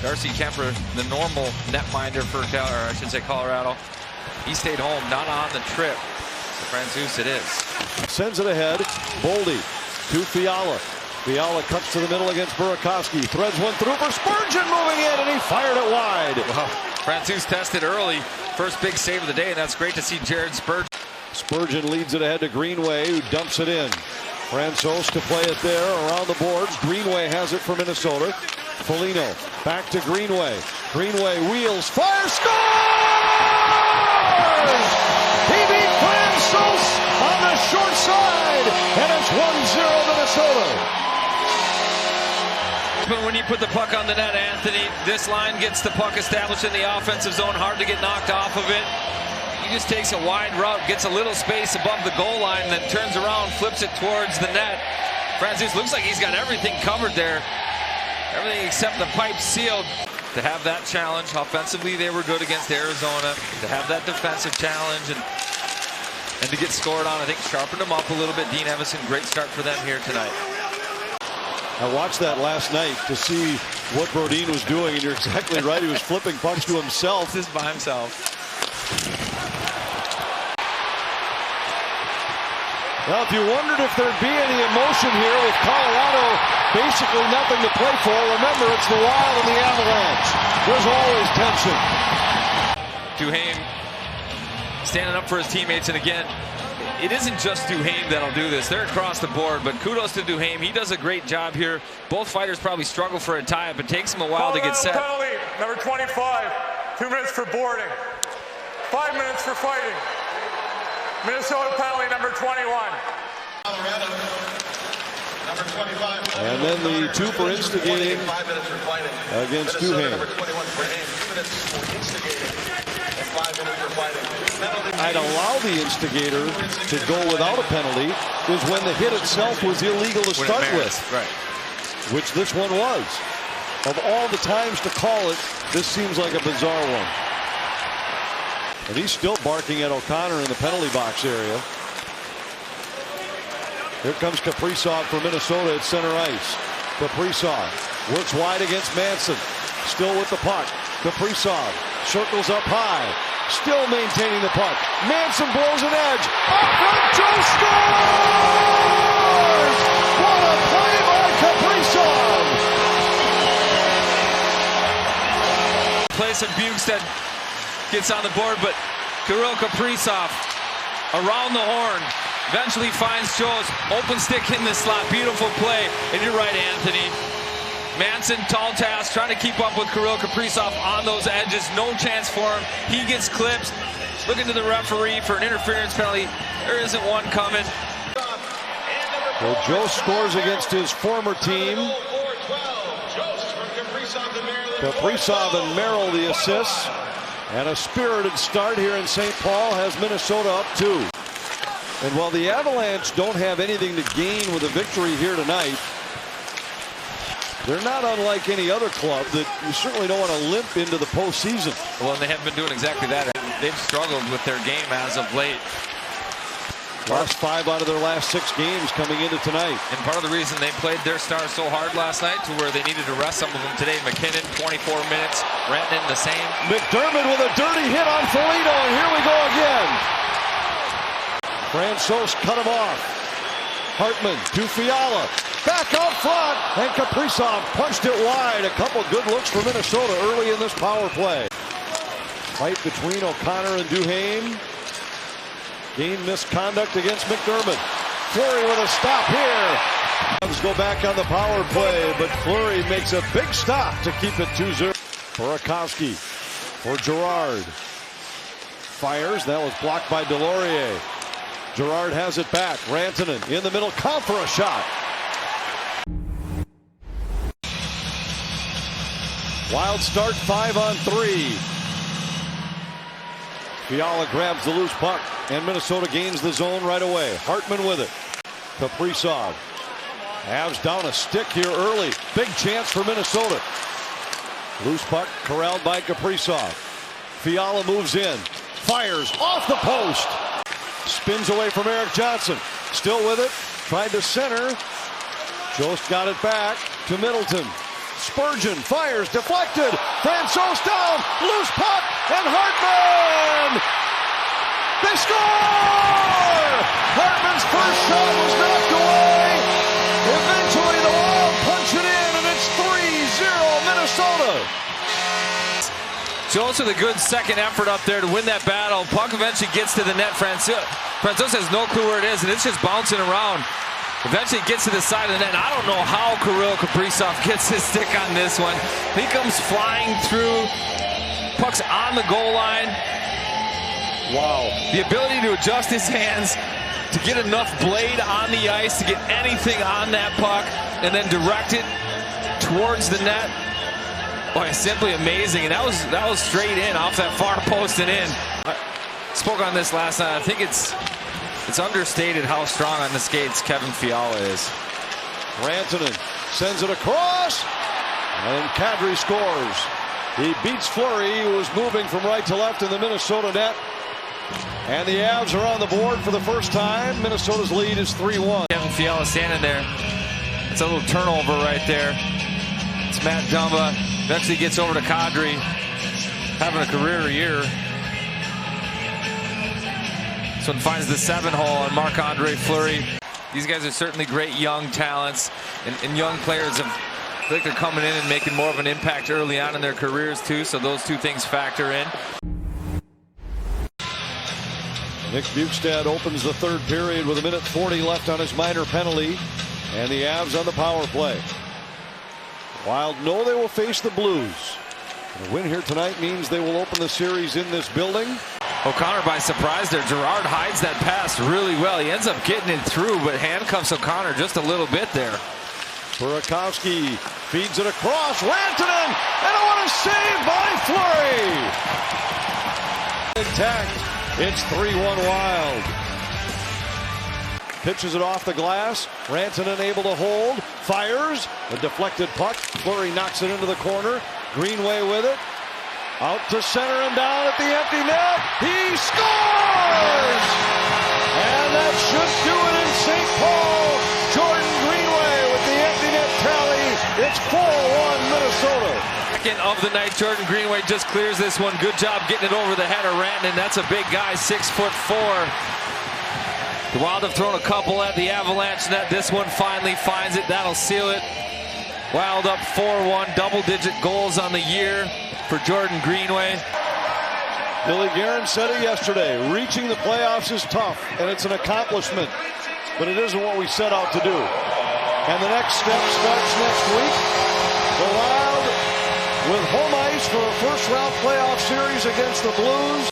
Darcy Kemper, the normal netminder for Colorado. He stayed home, not on the trip. So Francouz it is. Sends it ahead. Boldy to Fiala. Fiala cuts to the middle against Burakovsky. Threads one through for Spurgeon, moving in, and he fired it wide. Well, Francouz tested early. First big save of the day, and that's great to see Jared Spurgeon. Spurgeon leads it ahead to Greenway, who dumps it in. Francouz to play it there around the boards. Greenway has it for Minnesota. Foligno back to Greenway. Greenway wheels, fires, scores! He beat Francouz on the short side, and it's 1-0 Minnesota. But when you put the puck on the net, Anthony, this line gets the puck established in the offensive zone, hard to get knocked off of it. He just takes a wide route, gets a little space above the goal line, then turns around, flips it towards the net. Francouz looks like he's got everything covered there. Everything except the pipe sealed. To have that challenge, offensively they were good against Arizona. To have that defensive challenge and to get scored on, I think sharpened them up a little bit. Dean Evason, great start for them here tonight. I watched that last night to see what Brodin was doing, and you're exactly right. He was flipping pucks to himself. Just by himself. Well, if you wondered if there'd be any emotion here with Colorado basically nothing to play for, remember it's the Wild and the Avalanche. There's always tension. Duhaime standing up for his teammates, and again, it isn't just Duhaime that'll do this. They're across the board, but kudos to Duhaime. He does a great job here. Both fighters probably struggle for a tie-up. It takes them a while to get set. Penalty, number 25, 2 minutes for boarding, 5 minutes for fighting. Minnesota penalty number 21. Colorado, number 25. And then the 2 for instigating 5 minutes for fighting. Against Duhaime. Number 21 for aim, 2 minutes for instigating, and 5 minutes for fighting. I'd allow the instigator to go without a penalty is when the hit itself was illegal to start with. Right. Which this one was. Of all the times to call it, this seems like a bizarre one. And he's still barking at O'Connor in the penalty box area. Here comes Kaprizov for Minnesota at center ice. Kaprizov works wide against Manson. Still with the puck. Kaprizov circles up high. Still maintaining the puck. Manson blows an edge. Up front, Joe scores! What a play by Kaprizov! Place of Bukestad gets on the board, but Kirill Kaprizov around the horn eventually finds Joe's open stick in the slot. Beautiful play. And you're right, Anthony. Manson, tall task, trying to keep up with Kirill Kaprizov on those edges. No chance for him. He gets clipped. Looking to the referee for an interference penalty. There isn't one coming. Well, Joe scores against his former team. Kaprizov and Merrill the assists. And a spirited start here in St. Paul has Minnesota up 2. And while the Avalanche don't have anything to gain with a victory here tonight, they're not unlike any other club that you certainly don't want to limp into the postseason. Well, they haven't been doing exactly that. They've struggled with their game as of late. Lost 5 out of their last 6 games coming into tonight. And part of the reason they played their stars so hard last night to where they needed to rest some of them today. McKinnon, 24 minutes. Rantanen, the same. McDermott with a dirty hit on Foligno, and here we go again. Francouz cut him off. Hartman to Fiala. Back out front, and Kaprizov punched it wide. A couple good looks for Minnesota early in this power play. Fight between O'Connor and Duhaime. Game misconduct against McDermott. Fleury with a stop here. Cubs go back on the power play, but Fleury makes a big stop to keep it 2-0. Burakovsky for Girard. Fires. That was blocked by Delorier. Girard has it back. Rantanen in the middle. Count for a shot. Wild start, 5-on-3. Fiala grabs the loose puck, and Minnesota gains the zone right away. Hartman with it. Kaprizov. Avs down a stick here early. Big chance for Minnesota. Loose puck corralled by Kaprizov. Fiala moves in. Fires off the post. Spins away from Eric Johnson. Still with it. Tried to center. Jost got it back to Middleton. Spurgeon fires, deflected. Francouz down, loose puck, and Hartman! They score! Hartman's first shot was knocked away. Eventually the Wild punch it in, and it's 3-0 Minnesota. Shows with a good second effort up there to win that battle. Puck eventually gets to the net. Francouz has no clue where it is, and it's just bouncing around. Eventually gets to the side of the net. I don't know how Kirill Kaprizov gets his stick on this one. He comes flying through. Puck's on the goal line. Wow. The ability to adjust his hands to get enough blade on the ice to get anything on that puck and then direct it towards the net. Boy, simply amazing. And that was straight in off that far post and in. I spoke on this last night. I think it's understated how strong on the skates Kevin Fiala is. Rantanen sends it across, and Kadri scores. He beats Fleury, who was moving from right to left in the Minnesota net. And the Avs are on the board for the first time. Minnesota's lead is 3-1. Kevin Fiala standing there. It's a little turnover right there. It's Matt Dumba. Eventually gets over to Kadri, having a career year. This one finds the 7-hole on Marc-Andre Fleury. These guys are certainly great young talents, and young players I think they're coming in and making more of an impact early on in their careers too, so those two things factor in. Nick Bukestad opens the third period with 1:40 left on his minor penalty, and the Avs on the power play. Wild know they will face the Blues. A win here tonight means they will open the series in this building. O'Connor by surprise there. Gerard hides that pass really well. He ends up getting it through, but handcuffs O'Connor just a little bit there. Burakovsky feeds it across. Rantanen, and what a save by Fleury! Intact. It's 3-1 Wild. Pitches it off the glass. Rantanen able to hold. Fires. A deflected puck. Fleury knocks it into the corner. Greenway with it. Out to center and down at the empty net. He scores! And that should do it in St. Paul. Jordan Greenway with the empty net tally. It's 4-1 Minnesota. Second of the night, Jordan Greenway just clears this one. Good job getting it over the head of Rantanen. That's a big guy, 6'4". The Wild have thrown a couple at the Avalanche net. This one finally finds it. That'll seal it. Wild up 4-1. Double-digit goals on the year for Jordan Greenway. Billy Guerin said it yesterday. Reaching the playoffs is tough, and it's an accomplishment. But it isn't what we set out to do. And the next step starts next week. The Wild with home ice for a first-round playoff series against the Blues.